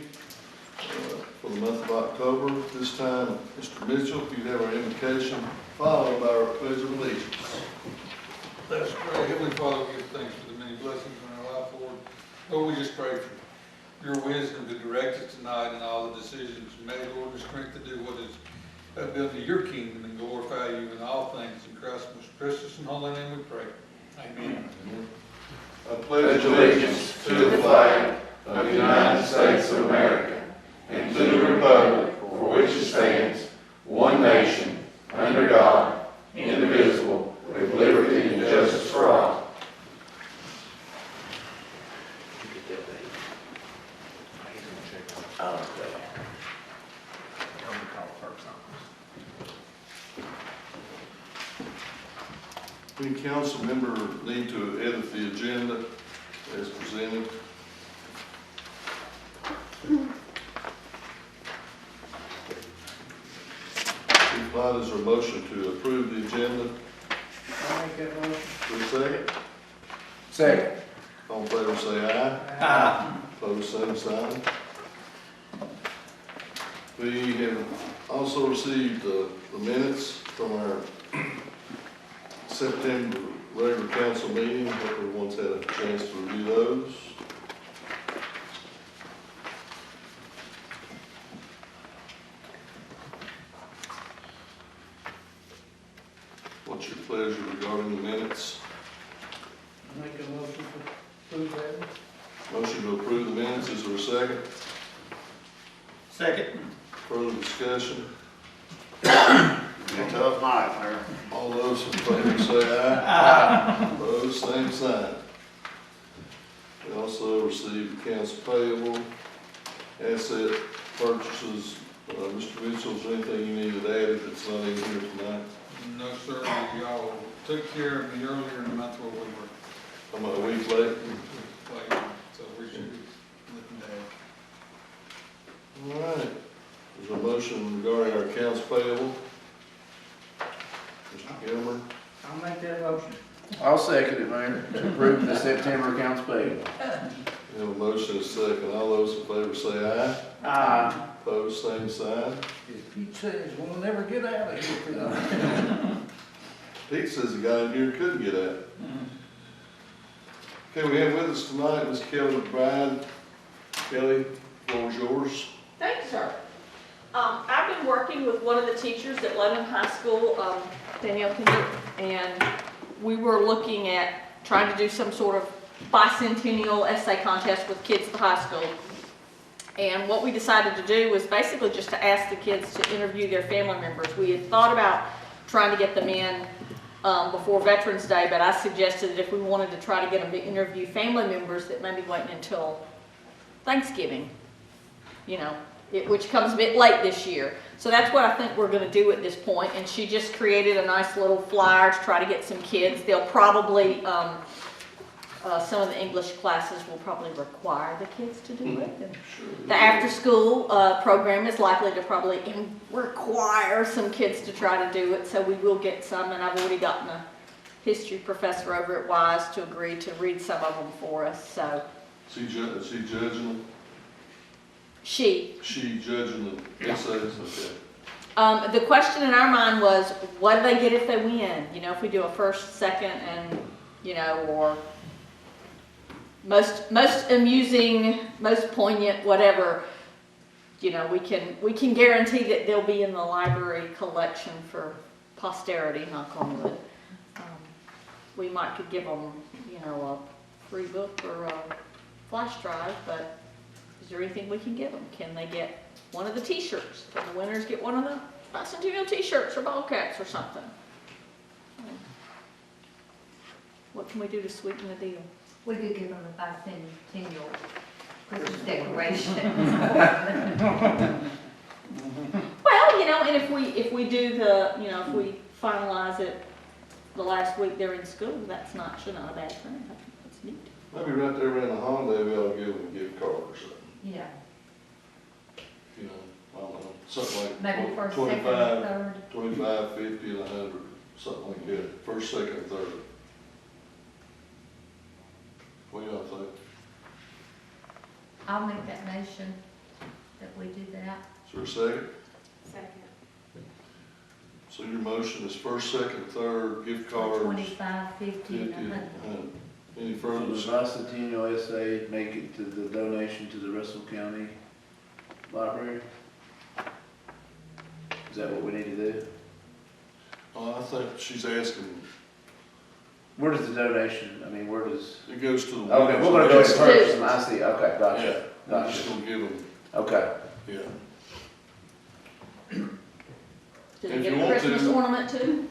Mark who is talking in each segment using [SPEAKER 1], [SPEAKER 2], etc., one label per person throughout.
[SPEAKER 1] meeting for the month of October. This time, Mr. Mitchell, if you have our invocation, followed by our pledge of allegiance.
[SPEAKER 2] Let's pray. Heavenly Father, we give thanks for the many blessings in our life, Lord. Lord, we just pray for your wisdom to direct us tonight in all the decisions made, Lord, the strength to do what is built to your kingdom and glorify you in all things. In Christ's most precious and holy name we pray. Amen.
[SPEAKER 1] I pledge allegiance to the flag of the United States of America and to the republic for which it stands, one nation, under God, indivisible, with liberty and justice for all. Any council member need to edit the agenda as presented? If not, is there a motion to approve the agenda?
[SPEAKER 3] I'll make that motion.
[SPEAKER 1] For a second?
[SPEAKER 3] Second.
[SPEAKER 1] All in favor say aye.
[SPEAKER 3] Aye.
[SPEAKER 1] Opposed, same sign. We have also received the minutes from our September regular council meeting. Hope everyone's had a chance to review those. What's your pleasure regarding the minutes?
[SPEAKER 3] I'll make a motion to approve that.
[SPEAKER 1] Motion to approve the minutes, is there a second?
[SPEAKER 3] Second.
[SPEAKER 1] Further discussion?
[SPEAKER 3] Tough night, Mayor.
[SPEAKER 1] All those in favor say aye. Opposed, same sign. We also received council payable, asset purchases. Mr. Mitchell, is there anything you needed added that's not in here tonight?
[SPEAKER 2] No, sir. Y'all took care of me earlier in the month where we were
[SPEAKER 1] I'm a week late.
[SPEAKER 2] playing, so we should be looking at.
[SPEAKER 1] All right. There's a motion regarding our accounts payable. Mr. Gilmer.
[SPEAKER 3] I'll make that motion.
[SPEAKER 4] I'll second it, Mayor, to approve the September accounts payable.
[SPEAKER 1] We have a motion and a second. All those in favor say aye.
[SPEAKER 3] Aye.
[SPEAKER 1] Opposed, same sign.
[SPEAKER 3] If Pete says we'll never get out of here tonight.
[SPEAKER 1] Pete says the guy in here couldn't get out. Okay, we have with us tonight Ms. Kelly McBride. Kelly, floor is yours.
[SPEAKER 5] Thanks, sir. I've been working with one of the teachers at Lebanon High School, Danielle Kendrick, and we were looking at trying to do some sort of bicentennial essay contest with kids at the high school. And what we decided to do was basically just to ask the kids to interview their family members. We had thought about trying to get them in before Veterans Day, but I suggested that if we wanted to try to get them to interview family members, that maybe waiting until Thanksgiving, you know, which comes a bit late this year. So that's what I think we're going to do at this point. And she just created a nice little flyer to try to get some kids. They'll probably, some of the English classes will probably require the kids to do it. And the after-school program is likely to probably require some kids to try to do it. So we will get some, and I've already gotten a history professor over at Wise to agree to read some of them for us. So
[SPEAKER 1] Is she judging them?
[SPEAKER 5] she
[SPEAKER 1] Judging the essays? Okay.
[SPEAKER 5] the question in our mind was, what do they get if they win? You know, if we do a first, second, and, you know, or most amusing, most poignant, whatever, you know, we can guarantee that they'll be in the library collection for posterity, knock on wood. We might could give them, you know, a free book or a flash drive, but is there anything we can give them? Can they get one of the t-shirts? Can the winners get one of the bicentennial t-shirts or ball caps or something? What can we do to sweeten the deal?
[SPEAKER 6] We could give them a bicentennial Christmas decoration.
[SPEAKER 5] Well, you know, and if we do the, you know, if we finalize it the last week they're in school, that's not a bad thing. That's neat.
[SPEAKER 1] Maybe right there around the holiday, we ought to give them a gift card or something.
[SPEAKER 6] Yeah,
[SPEAKER 1] You know, I don't know, something like
[SPEAKER 6] maybe first, second,
[SPEAKER 1] 25,
[SPEAKER 6] and third.
[SPEAKER 1] 25, 50, and 100, something like that. First, second, and third. What do y'all think?
[SPEAKER 6] I'll make that motion.
[SPEAKER 1] Is there a second?
[SPEAKER 6] Second.
[SPEAKER 1] So your motion is first, second, third, gift cards.
[SPEAKER 6] 25, 50, and
[SPEAKER 1] 50,
[SPEAKER 6] 100.
[SPEAKER 1] Any
[SPEAKER 4] For
[SPEAKER 1] further
[SPEAKER 4] the
[SPEAKER 1] discussion?
[SPEAKER 4] bicentennial essay, make it to the donation to the Russell County Library? Is that what we need to do?
[SPEAKER 1] I think she's asking,
[SPEAKER 4] Where does the donation, I mean, where does?
[SPEAKER 1] it goes to the.
[SPEAKER 4] Okay, we're gonna go to
[SPEAKER 5] Students.
[SPEAKER 4] person, I see, okay,
[SPEAKER 1] Yeah,
[SPEAKER 4] gotcha,
[SPEAKER 1] we're just
[SPEAKER 4] gotcha,
[SPEAKER 1] gonna give them,
[SPEAKER 4] okay.
[SPEAKER 1] yeah.
[SPEAKER 5] Do
[SPEAKER 1] If
[SPEAKER 5] they
[SPEAKER 1] you
[SPEAKER 5] get a
[SPEAKER 1] want
[SPEAKER 5] Christmas
[SPEAKER 1] to-
[SPEAKER 5] ornament too?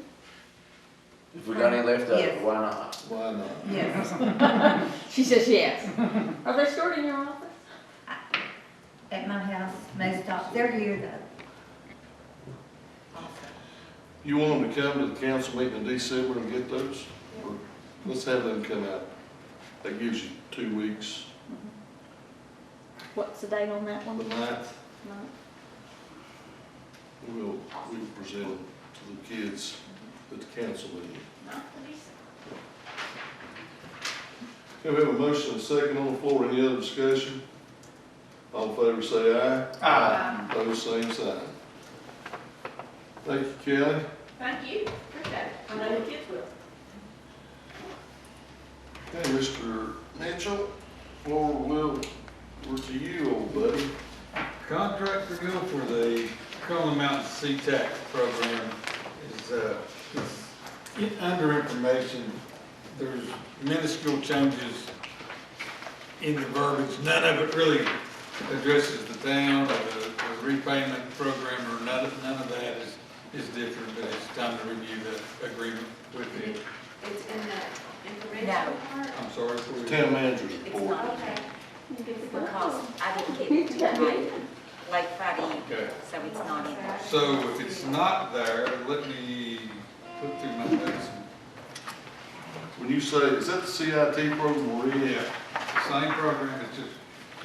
[SPEAKER 4] If we got any left over,
[SPEAKER 6] Yes.
[SPEAKER 4] why not?
[SPEAKER 1] Why not?
[SPEAKER 6] Yes.
[SPEAKER 5] She says yes. Are they stored in your office?
[SPEAKER 6] At my house, most of, they're here though.
[SPEAKER 1] You want them to come to the council meeting in December and get those? Or let's have them come out. That gives you 2 weeks,
[SPEAKER 5] What's the date on that
[SPEAKER 1] the
[SPEAKER 5] one?
[SPEAKER 1] 9th.
[SPEAKER 5] No.
[SPEAKER 1] We'll present them to the kids at the council meeting.
[SPEAKER 5] Not the December.
[SPEAKER 1] Okay, we have a motion and a second on the floor. Any other discussion? All in favor say aye.
[SPEAKER 3] Aye.
[SPEAKER 1] Opposed, same sign. Thank you, Kelly.
[SPEAKER 5] Thank you. Appreciate it. I know the kids will.
[SPEAKER 1] Okay, Mr. Mitchell, we're to you, old buddy.
[SPEAKER 2] Contract renewal for the Cumberland Mountain CTAC program is under information. There's minuscule changes in the verbiage. None of it really addresses the town or the repayment program, or none of that is different, but it's time to review the agreement with the,
[SPEAKER 7] It's in the information
[SPEAKER 6] No.
[SPEAKER 7] part?
[SPEAKER 2] I'm sorry for
[SPEAKER 1] Town manager's
[SPEAKER 7] It's
[SPEAKER 1] report.
[SPEAKER 7] not, okay.
[SPEAKER 8] Because I didn't get it to my late Friday evening,
[SPEAKER 2] Okay.
[SPEAKER 8] so it's not in there.
[SPEAKER 2] So if it's not there, let me put through my notes.
[SPEAKER 1] When you say, is that the CIT program we're in?
[SPEAKER 2] Yeah, same program, it's just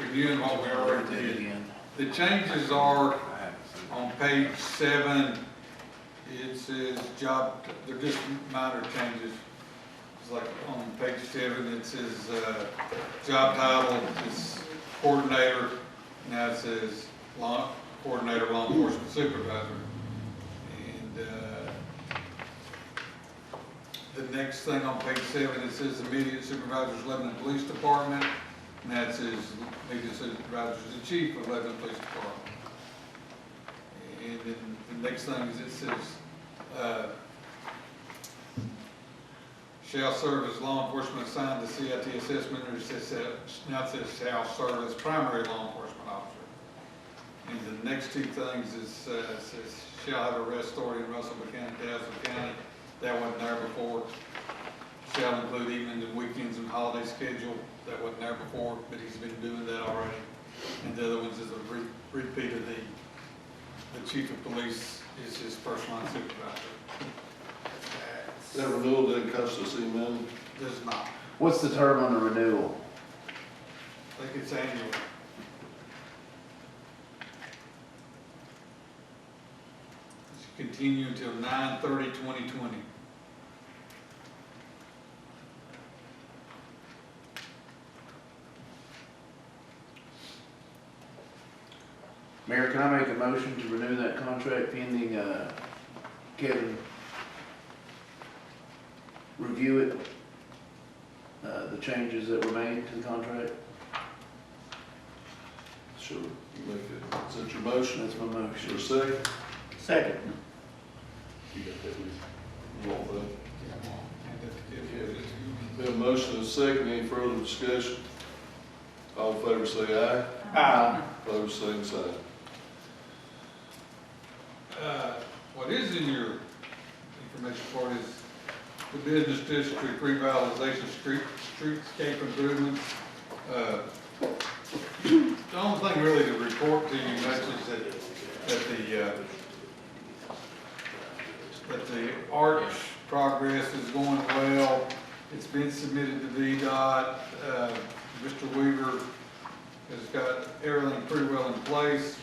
[SPEAKER 2] reviewing what we already did.
[SPEAKER 4] Again.
[SPEAKER 2] The changes are on page 7. It says they're just minor changes. It's like on page 7, it says, job title, it's coordinator. Now it says coordinator, law enforcement supervisor. And, the next thing on page 7, it says immediate supervisors, Lebanon Police Department. And that says immediate supervisors, the chief of Lebanon Police Department. And then the next thing is it says, shall serve as law enforcement assigned to CIT assessment, or it says, now it says shall serve as primary law enforcement officer. And the next two things is, says shall have arrest authority in Russell County, Tazewell County. That wasn't there before. Shall include evenings and weekends and holiday schedule. That wasn't there before, but he's been doing that already. And the other ones is a repeat of the chief of police is his first line supervisor.
[SPEAKER 1] That renewal didn't cost us any money.
[SPEAKER 2] Does not.
[SPEAKER 4] What's the term on the renewal?
[SPEAKER 2] I think it's annual. It's continue until 9/30/2020.
[SPEAKER 4] Mayor, can I make a motion to renew that contract pending, Kevin review it? The changes that were made to the contract?
[SPEAKER 1] Sure. You make it. Is that your motion?
[SPEAKER 4] That's my
[SPEAKER 1] Is there
[SPEAKER 4] motion.
[SPEAKER 1] a second?
[SPEAKER 3] Second.
[SPEAKER 1] You got that with you? Roll vote.
[SPEAKER 2] And
[SPEAKER 1] We have a motion and a second. Any further discussion? All in favor say aye.
[SPEAKER 3] Aye.
[SPEAKER 1] Opposed, same sign.
[SPEAKER 2] what is in your information part is the business district revitalization, streetscape improvements. The only thing really to report to you much is that the arch progress is going well. It's been submitted to VDOT. Mr. Weaver has got everything pretty well in place.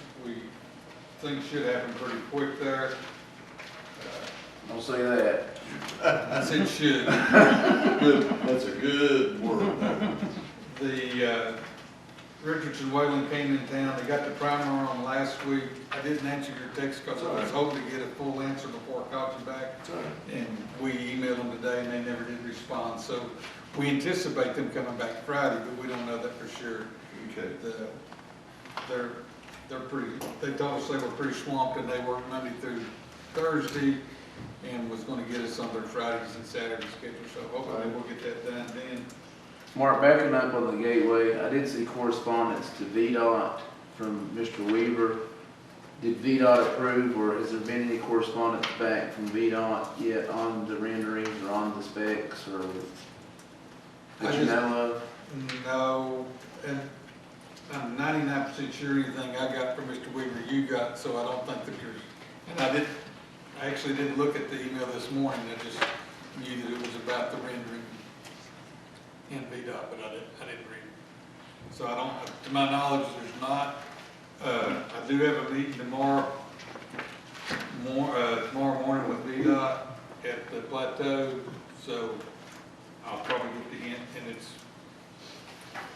[SPEAKER 2] Things should happen pretty quick there.
[SPEAKER 4] Don't say that.
[SPEAKER 2] I said should.
[SPEAKER 1] Good, that's a good word.
[SPEAKER 2] The Richardson Wayland came in town, they got the primer on last week. I didn't answer your text because I was hoping to get a full answer before I called you back. And we emailed them today and they never did respond. So we anticipate them coming back Friday, but we don't know that for sure.
[SPEAKER 1] Okay.
[SPEAKER 2] They're pretty, they told us they were pretty swamped and they worked Monday through Thursday and was gonna get us on their Fridays and Saturday schedule. So hopefully we'll get that done then.
[SPEAKER 4] Mark, backing up on the gateway, I did see correspondence to VDOT from Mr. Weaver. Did VDOT approve, or has there been any correspondence back from VDOT yet on the renderings or on the specs, or that you know of?
[SPEAKER 2] No, and I'm 99% sure anything I got from Mr. Weaver you got, so I don't think that there's, I actually didn't look at the email this morning, I just knew that it was about the rendering in VDOT, but I didn't read it. So I don't, to my knowledge, there's not. I do have a meeting tomorrow morning with VDOT at the plateau, so I'll probably get the hint, and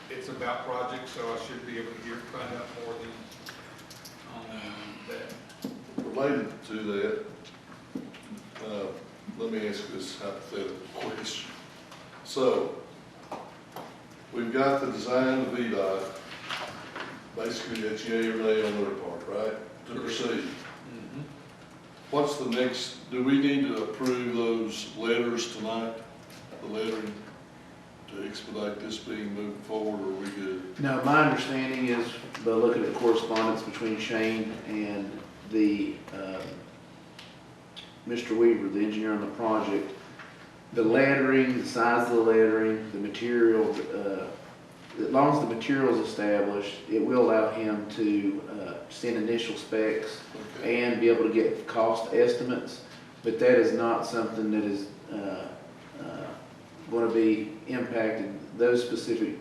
[SPEAKER 2] it's about projects, so I should be able to find out more than on that.
[SPEAKER 1] Related to that, let me ask this hypothetical question. So, we've got the design of VDOT, basically that's yea or nay on their part, right, to proceed.
[SPEAKER 2] Mm-hmm.
[SPEAKER 1] What's the next, do we need to approve those letters tonight, the lettering, to expedite this being moved forward, or are we good?
[SPEAKER 4] No, my understanding is, by looking at correspondence between Shane and the, Mr. Weaver, the engineer on the project, the lettering, the size of the lettering, the material, as long as the material is established, it will allow him to send initial specs
[SPEAKER 1] Okay.
[SPEAKER 4] and be able to get cost estimates, but that is not something that is going to be impacted. Those specific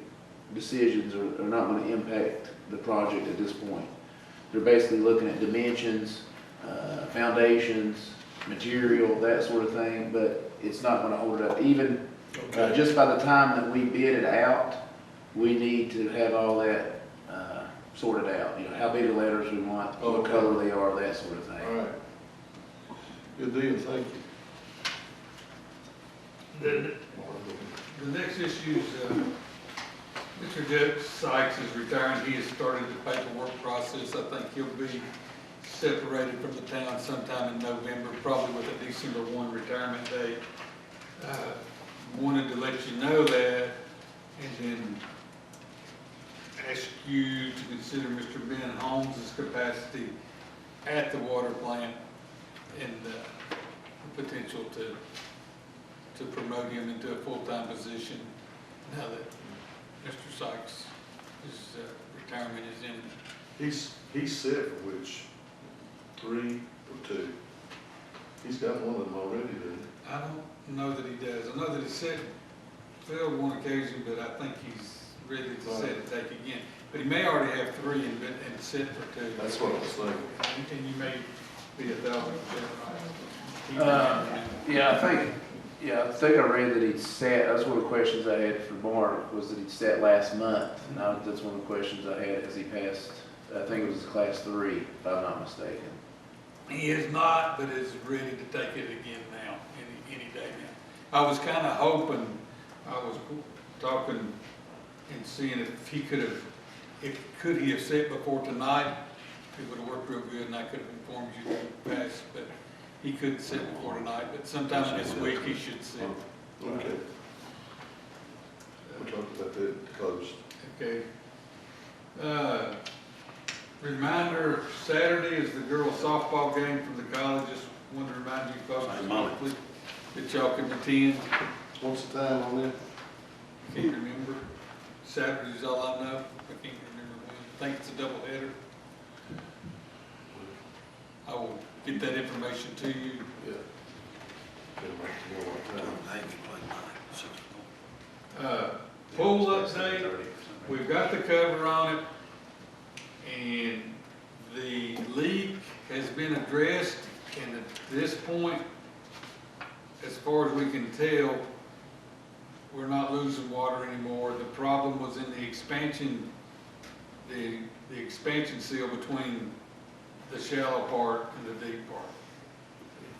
[SPEAKER 4] decisions are not going to impact the project at this point. They're basically looking at dimensions, foundations, material, that sort of thing, but it's not going to hold it up. Even just by the time that we bid it out, we need to have all that sorted out. You know, how big the letters we want, what color they are, that sort of thing.
[SPEAKER 1] All right. Good deal, thank you.
[SPEAKER 2] The next issue is, Mr. Jeff Sykes is retiring. He has started the paperwork process. I think he'll be separated from the town sometime in November, probably with a December 1 retirement date. Wanted to let you know that, and then ask you to consider Mr. Ben Holmes' capacity at the water plant and the potential to promote him into a full-time position now that Mr. Sykes' retirement is imminent.
[SPEAKER 1] He's set for which, 3 or 2? He's got one of them already, doesn't he?
[SPEAKER 2] I don't know that he does. I know that he said, failed one occasion, but I think he's ready to set and take again. But he may already have 3 and set for 2.
[SPEAKER 1] That's what I was thinking.
[SPEAKER 2] And you may be 1,000% right.
[SPEAKER 4] I think I read that he'd sat, that's one of the questions I had for Mark, was that he'd sat last month. And that's one of the questions I had as he passed, I think it was class 3, if I'm not mistaken.
[SPEAKER 2] He is not, but is ready to take it again now, any day now. I was kind of hoping, I was talking and seeing if he could have set before tonight, it would have worked real good and I could have informed you fast, but he couldn't sit before tonight, but sometime this week he should sit.
[SPEAKER 1] Okay. We'll talk about that close.
[SPEAKER 2] Okay. Reminder, Saturday is the girls softball game from the college. Just wanted to remind you folks that y'all can attend.
[SPEAKER 1] What's the time on that?
[SPEAKER 2] Can't remember. Saturday's all I know. I can't remember when. I think it's a doubleheader. I will get that information to you.
[SPEAKER 1] Yeah.
[SPEAKER 2] Pool update, we've got the cover on it, and the leak has been addressed, and at this point, as far as we can tell, we're not losing water anymore. The problem was in the expansion the expansion seal between the shallow part and the deep part.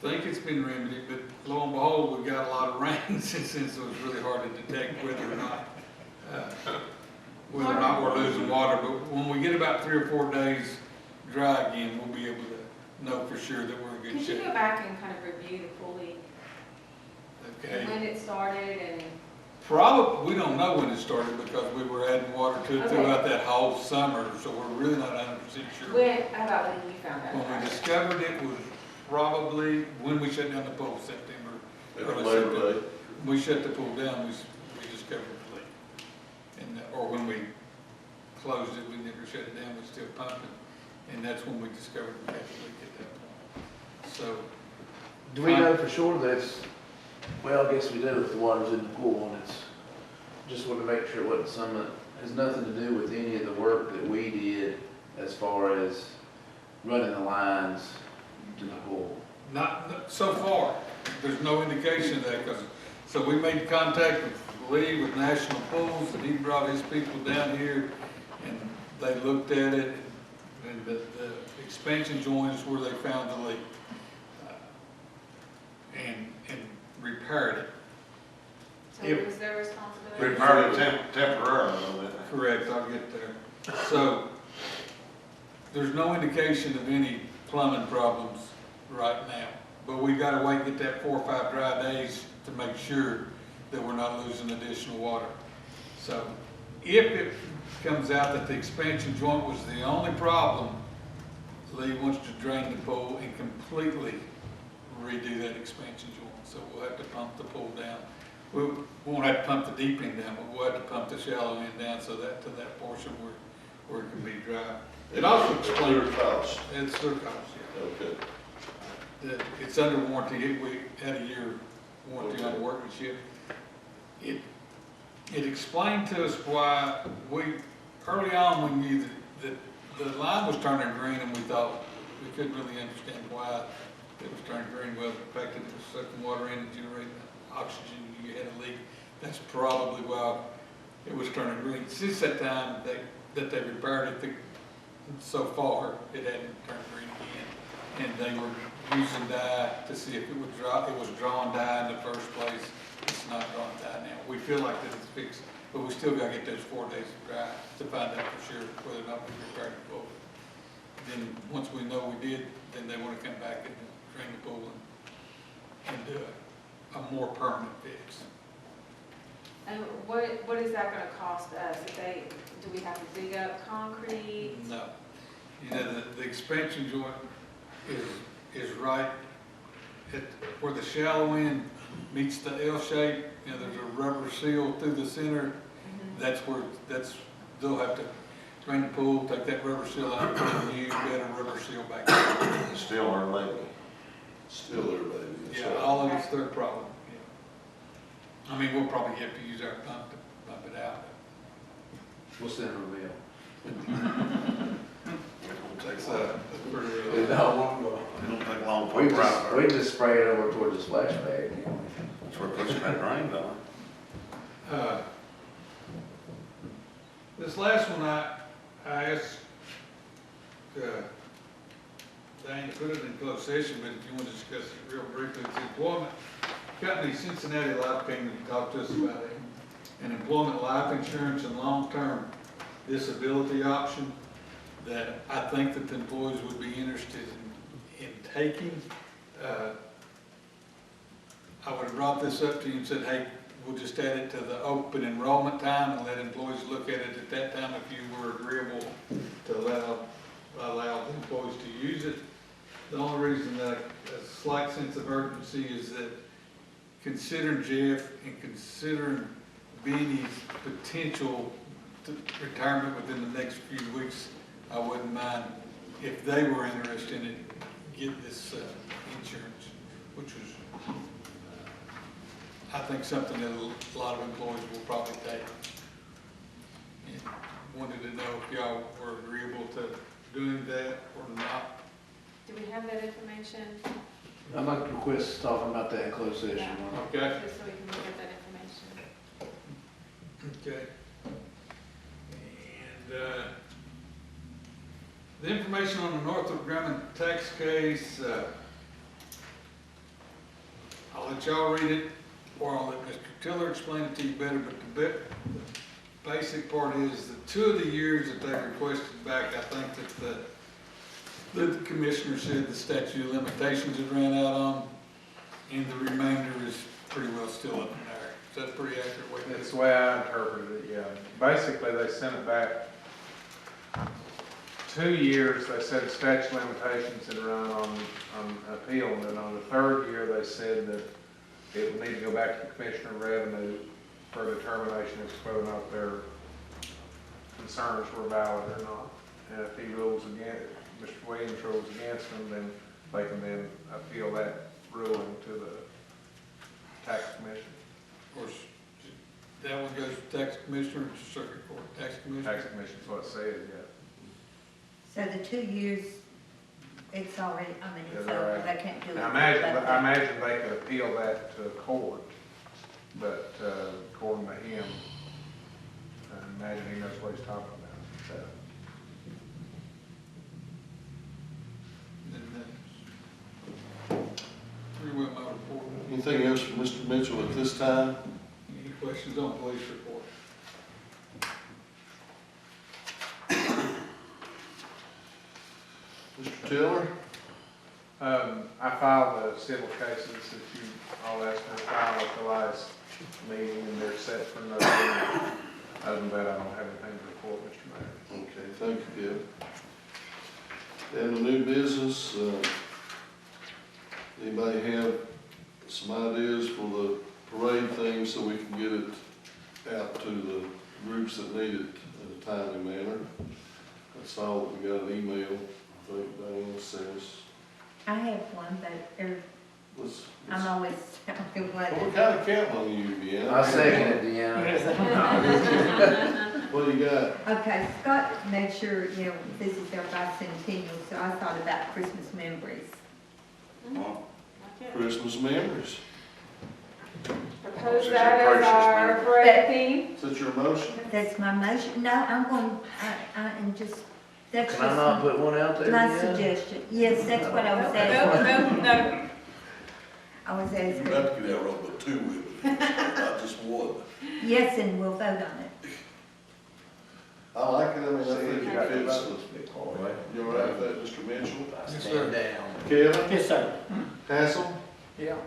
[SPEAKER 2] I think it's been remedied, but lo and behold, we got a lot of rain since it was really hard to detect whether or not we're losing water. But when we get about 3 or 4 days dry again, we'll be able to know for sure that we're in good
[SPEAKER 7] Could you
[SPEAKER 2] shape.
[SPEAKER 7] go back and kind of review the pool leak,
[SPEAKER 2] Okay.
[SPEAKER 7] when it started and?
[SPEAKER 2] Probably, we don't know when it started because we were adding water to it
[SPEAKER 7] Okay.
[SPEAKER 2] throughout that whole summer, so we're really not 100% sure.
[SPEAKER 7] How about when you found out?
[SPEAKER 2] When
[SPEAKER 7] about
[SPEAKER 2] we
[SPEAKER 7] it?
[SPEAKER 2] discovered it was probably when we shut down the pool, September. early
[SPEAKER 1] Labor
[SPEAKER 2] September.
[SPEAKER 1] Day.
[SPEAKER 2] When we shut the pool down, we discovered the leak. And, or when we closed it, we never shut it down, we still pumping. And that's when we discovered we had the leak at that point. So,
[SPEAKER 4] Do we know for sure that it's, well, I guess we do if the water's in the pool and it's, just wanted to make sure it wasn't some, that has nothing to do with any of the work that we did as far as running the lines to the pool.
[SPEAKER 2] not so far, there's no indication of that, because, so we made contact with Lee with National Pools, and he brought his people down here, and they looked at it, and the expansion joint is where they found the leak. And repaired it.
[SPEAKER 7] So it was their responsibility?
[SPEAKER 1] Repaired it temporarily, though, didn't they?
[SPEAKER 2] Correct, I'll get there. So, there's no indication of any plumbing problems right now, but we gotta wait and get that 4 or 5 dry days to make sure that we're not losing additional water. So, if it comes out that the expansion joint was the only problem, Lee wants to drain the pool and completely redo that expansion joint. So we'll have to pump the pool down. We won't have to pump the deep end down, but we'll have to pump the shallow end down so that to that portion where it can be dry. It also explains,
[SPEAKER 1] Their cost.
[SPEAKER 2] it's their cost, yeah.
[SPEAKER 1] Okay.
[SPEAKER 2] That it's under warranty. We had a year warranty on the workmanship. It explained to us why early on we knew that the line was turning green, and we thought we couldn't really understand why it was turning green. Well, the fact that it was sucking water in and generating oxygen, you had a leak. That's probably why it was turning green. Since that time that they repaired it, so far it hadn't turned green again. And they were using dye to see if it would draw. It was drawing dye in the first place. It's not drawing dye now. We feel like that it's fixed, but we still got to get those 4 days of dry to find out for sure whether or not we repaired the pool. Then once we know we did, then they want to come back and drain the pool and do a more permanent fix.
[SPEAKER 7] And what is that gonna cost us? Do we have to dig up concrete?
[SPEAKER 2] No. You know, the expansion joint is right at where the shallow end meets the L shape. You know, there's a rubber seal through the center. They'll have to drain the pool, take that rubber seal out, and put a new better rubber seal back in.
[SPEAKER 1] Still our lady. Still their baby.
[SPEAKER 2] Yeah, all of it's their problem, yeah. I mean, we'll probably have to use our pump to pump it out.
[SPEAKER 4] We'll send them a bill.
[SPEAKER 2] That's pretty
[SPEAKER 4] It
[SPEAKER 2] real.
[SPEAKER 4] don't,
[SPEAKER 1] It don't take long to
[SPEAKER 4] we
[SPEAKER 1] put
[SPEAKER 4] just,
[SPEAKER 1] right
[SPEAKER 4] we just spray it over towards the splash pad.
[SPEAKER 1] That's where it puts that drain down.
[SPEAKER 2] This last one, I asked, Diane to put it in closed session, but if you want to discuss it real briefly, it's the employment company Cincinnati Life came and talked to us about it. An employment life insurance and long-term disability option that I think that the employees would be interested in taking. I would have brought this up to you and said, hey, we'll just add it to the open enrollment time and let employees look at it at that time if you were agreeable to allow the employees to use it. The only reason that a slight sense of urgency is that considering Jeff and considering Benny's potential retirement within the next few weeks, I wouldn't mind if they were interested in getting this insurance, which was, I think, something that a lot of employees will probably take. And wanted to know if y'all were agreeable to doing that or not.
[SPEAKER 7] Do we have that information?
[SPEAKER 4] I'd like to request talking about that in closed session.
[SPEAKER 2] Okay.
[SPEAKER 7] Just so we can look at that information.
[SPEAKER 2] Okay. And, The information on the Northrop Grumman tax case, I'll let y'all read it, or I'll let Mr. Tiller explain it to you better, but the basic part is the 2 of the years that they requested back, I think that the commissioner said the statute of limitations had ran out on, and the remainder is pretty well still up in there. Is that pretty accurate way?
[SPEAKER 9] That's the way I interpreted it, yeah. Basically, they sent it back 2 years, they said statute of limitations had run on appeal, and then on the 3rd year, they said that it would need to go back to the Commissioner of Revenue for determination as to whether or not their concerns were valid or not. And if he rules against, Mr. Williams rules against them, then they can then appeal that ruling to the tax commission.
[SPEAKER 2] Of course, that one goes to tax commissioner, to circuit court, tax commissioner.
[SPEAKER 9] Tax commission is what it says, yeah.
[SPEAKER 6] So the 2 years, it's already, I mean, it's
[SPEAKER 9] Yeah,
[SPEAKER 6] over,
[SPEAKER 9] they're
[SPEAKER 6] they can't do it.
[SPEAKER 9] Now, I imagine they could appeal that to court, but according to him, I imagine he knows what he's talking about. So,
[SPEAKER 2] And that's pretty well my report.
[SPEAKER 1] Anything else from Mr. Mitchell at this time?
[SPEAKER 2] Any questions on police report?
[SPEAKER 1] Mr. Tiller?
[SPEAKER 9] I filed the civil cases that you all asked me to file at the last meeting, and they're set for another meeting. Other than that, I don't have anything to report, Mr. Mayor.
[SPEAKER 1] Okay, thank you, Kevin. And the new business, anybody have some ideas for the parade thing so we can get it out to the groups that need it in a timely manner? That's all that we got an email, I think Diane says.
[SPEAKER 6] I have one, but I'm always telling
[SPEAKER 1] Well, we're
[SPEAKER 6] what.
[SPEAKER 1] kind of counting on you, Deanna.
[SPEAKER 4] I second it, Deanna.
[SPEAKER 1] What do you got?
[SPEAKER 6] Okay, Scott made sure, you know, this is their bicentennial, so I thought about Christmas memories.
[SPEAKER 1] Christmas memories.
[SPEAKER 7] Propose that as our parade theme.
[SPEAKER 1] Is that your motion?
[SPEAKER 6] That's my motion. No, I'm going, I am just, that's
[SPEAKER 4] Can I not
[SPEAKER 6] just
[SPEAKER 4] put one out there?
[SPEAKER 6] my
[SPEAKER 4] Deanna?
[SPEAKER 6] suggestion. Yes, that's what I was
[SPEAKER 7] No,
[SPEAKER 6] asking.
[SPEAKER 7] no.
[SPEAKER 6] I was
[SPEAKER 1] You
[SPEAKER 6] asking.
[SPEAKER 1] have to get out with two with it, not just one.
[SPEAKER 6] Yes, and we'll vote on it.
[SPEAKER 1] I like it, I mean, I think
[SPEAKER 9] You
[SPEAKER 1] it
[SPEAKER 9] got
[SPEAKER 1] fits.
[SPEAKER 9] to
[SPEAKER 1] You all right with that, Mr. Mitchell?
[SPEAKER 2] Yes, sir.
[SPEAKER 4] Down.
[SPEAKER 1] Kevin?
[SPEAKER 3] Yes, sir.
[SPEAKER 1] Hansel?
[SPEAKER 3] Yeah.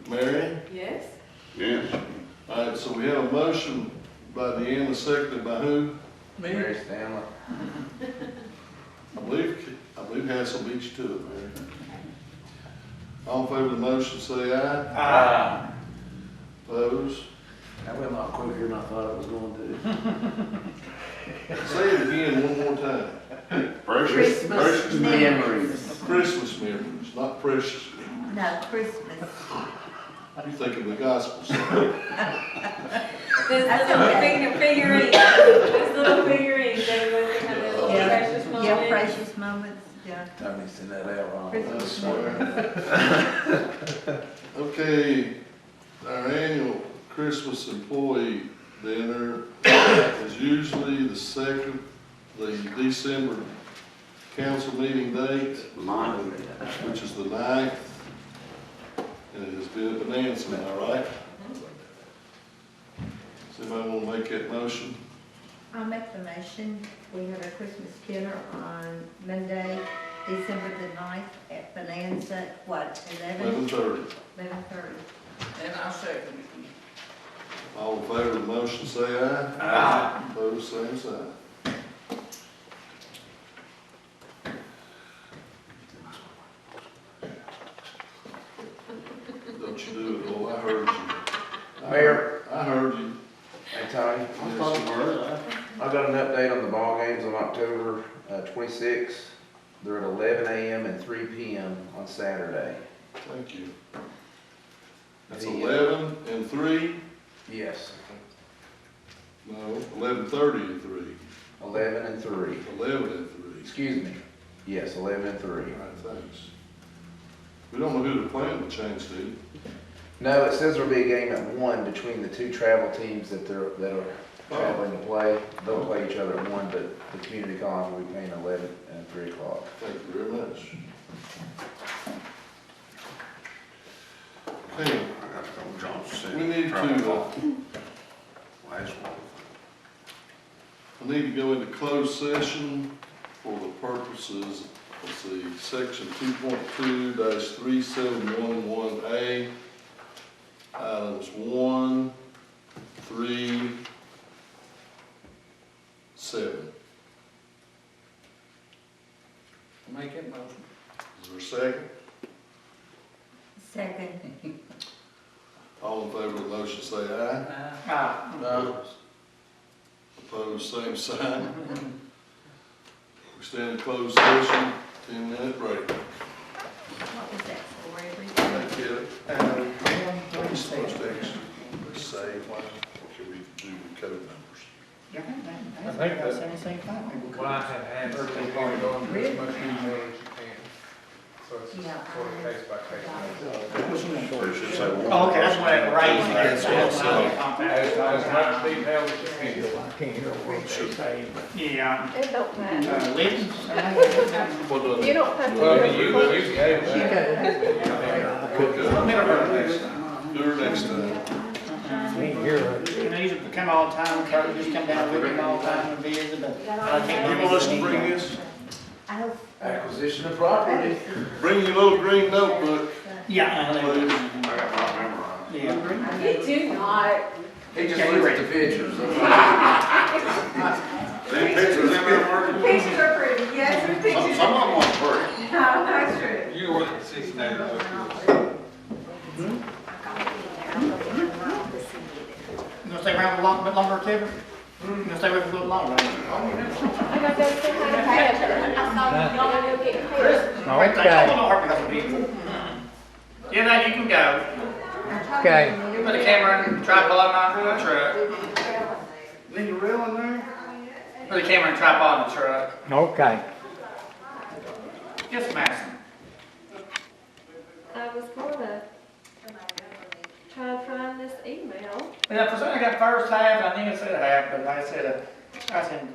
[SPEAKER 1] Marion?
[SPEAKER 7] Yes.
[SPEAKER 1] Yes. All right, so we have a motion by Deanna, seconded by who?
[SPEAKER 4] Mary Stanley.
[SPEAKER 1] I believe Hansel beat you to it, Mary. All in favor of the motion, say aye.
[SPEAKER 3] Aye.
[SPEAKER 1] Opposed?
[SPEAKER 4] That went a lot quicker than I thought it was going to.
[SPEAKER 1] Say it again one more time.
[SPEAKER 6] Christmas
[SPEAKER 4] memories.
[SPEAKER 1] Christmas memories, not precious memories.
[SPEAKER 6] No, Christmas.
[SPEAKER 1] You think of the gospel song.
[SPEAKER 7] This
[SPEAKER 6] That's
[SPEAKER 7] little
[SPEAKER 6] okay.
[SPEAKER 7] figurine, this little figurine, they would have this little
[SPEAKER 6] Yeah.
[SPEAKER 7] precious moment.
[SPEAKER 6] Yeah, precious moments, yeah.
[SPEAKER 4] Tony sent that out wrong.
[SPEAKER 6] Christmas
[SPEAKER 1] swear. Okay, our annual Christmas employee dinner is usually the second, the December council meeting date, which is the 9th. And it has been a bonanza, am I right? Does anybody want to make that motion?
[SPEAKER 6] I'll make the motion. We have a Christmas dinner on Monday, December the 9th at Bonanza, what, 11?
[SPEAKER 1] 11:30.
[SPEAKER 6] 11:30.
[SPEAKER 3] And I'll second it.
[SPEAKER 1] All in favor of the motion, say aye.
[SPEAKER 3] Aye.
[SPEAKER 1] Opposed, same sign. Don't you do it, oh, I heard you.
[SPEAKER 4] Mayor.
[SPEAKER 1] I heard you.
[SPEAKER 4] Hey, Tony.
[SPEAKER 1] Yes, you were.
[SPEAKER 4] I got an update on the ball games on October 26th. They're at 11 a.m. and 3 p.m. on Saturday.
[SPEAKER 1] Thank you. That's
[SPEAKER 4] The,
[SPEAKER 1] 11 and 3?
[SPEAKER 4] Yes,
[SPEAKER 1] No, 11:30 and 3.
[SPEAKER 4] 11 and 3.
[SPEAKER 1] 11 and 3.
[SPEAKER 4] Excuse me. Yes, 11 and 3.
[SPEAKER 1] All right, thanks. We don't know who the plan will change to.
[SPEAKER 4] No, it says there'll be a game at 1 between the two travel teams that are traveling to play. They'll play each other at 1, but the community college will be playing 11 and 3 o'clock.
[SPEAKER 1] Thank you very much. Okay, we need to, I need to go into closed session for the purposes, let's see, section 2.2-3711A, items 1, 3, 7.
[SPEAKER 3] Make that motion.
[SPEAKER 1] Is there a second?
[SPEAKER 6] Second.
[SPEAKER 1] All in favor of the motion say aye. Opposed, same sign. We stand in closed session, 10-minute break.
[SPEAKER 6] What was that for, everything?
[SPEAKER 1] Thank you. First action, say, why can we do code numbers?
[SPEAKER 3] I think that's anything fine.
[SPEAKER 9] Well, I have had everything going on as much email as you can. So it's
[SPEAKER 6] Yeah.
[SPEAKER 9] sort of case by case.
[SPEAKER 3] Oh, okay, that's what it raised.
[SPEAKER 9] As much detail as you can.
[SPEAKER 3] Yeah.
[SPEAKER 5] It don't matter.
[SPEAKER 3] Legends.
[SPEAKER 5] You don't have to.
[SPEAKER 9] Well,
[SPEAKER 5] do
[SPEAKER 9] you
[SPEAKER 5] it.
[SPEAKER 9] gave that.
[SPEAKER 1] Do her next time.
[SPEAKER 3] He used to come all the time, Kurt just come down with him all the time and visit, but I can't.
[SPEAKER 1] You want us to bring this?
[SPEAKER 4] Acquisition of property.
[SPEAKER 1] Bring your little green notebook,
[SPEAKER 3] Yeah.
[SPEAKER 1] please.
[SPEAKER 3] Yeah.
[SPEAKER 5] You do not.
[SPEAKER 4] He just looks at the pictures.
[SPEAKER 1] Pictures,
[SPEAKER 6] Pictures are pretty, yes, the pictures.
[SPEAKER 1] Some of them are pretty.
[SPEAKER 6] No, that's true.
[SPEAKER 2] You know what the 6 book is?
[SPEAKER 3] You gonna stay around a little bit longer, Kevin? You gonna stay with us a little longer?
[SPEAKER 5] I got that thing I have. I saw y'all go get paid.
[SPEAKER 3] Okay. A little hard because of people. Yeah, now you can go.
[SPEAKER 10] Okay.
[SPEAKER 3] You put the camera and tripod in the truck.
[SPEAKER 1] Need a reel in there?
[SPEAKER 3] Put the camera and tripod in the truck.
[SPEAKER 10] Okay.
[SPEAKER 3] Just Madison.
[SPEAKER 5] I was gonna try to find this email.
[SPEAKER 3] Yeah, for some, I got first half, I think I said half, but like I said, I said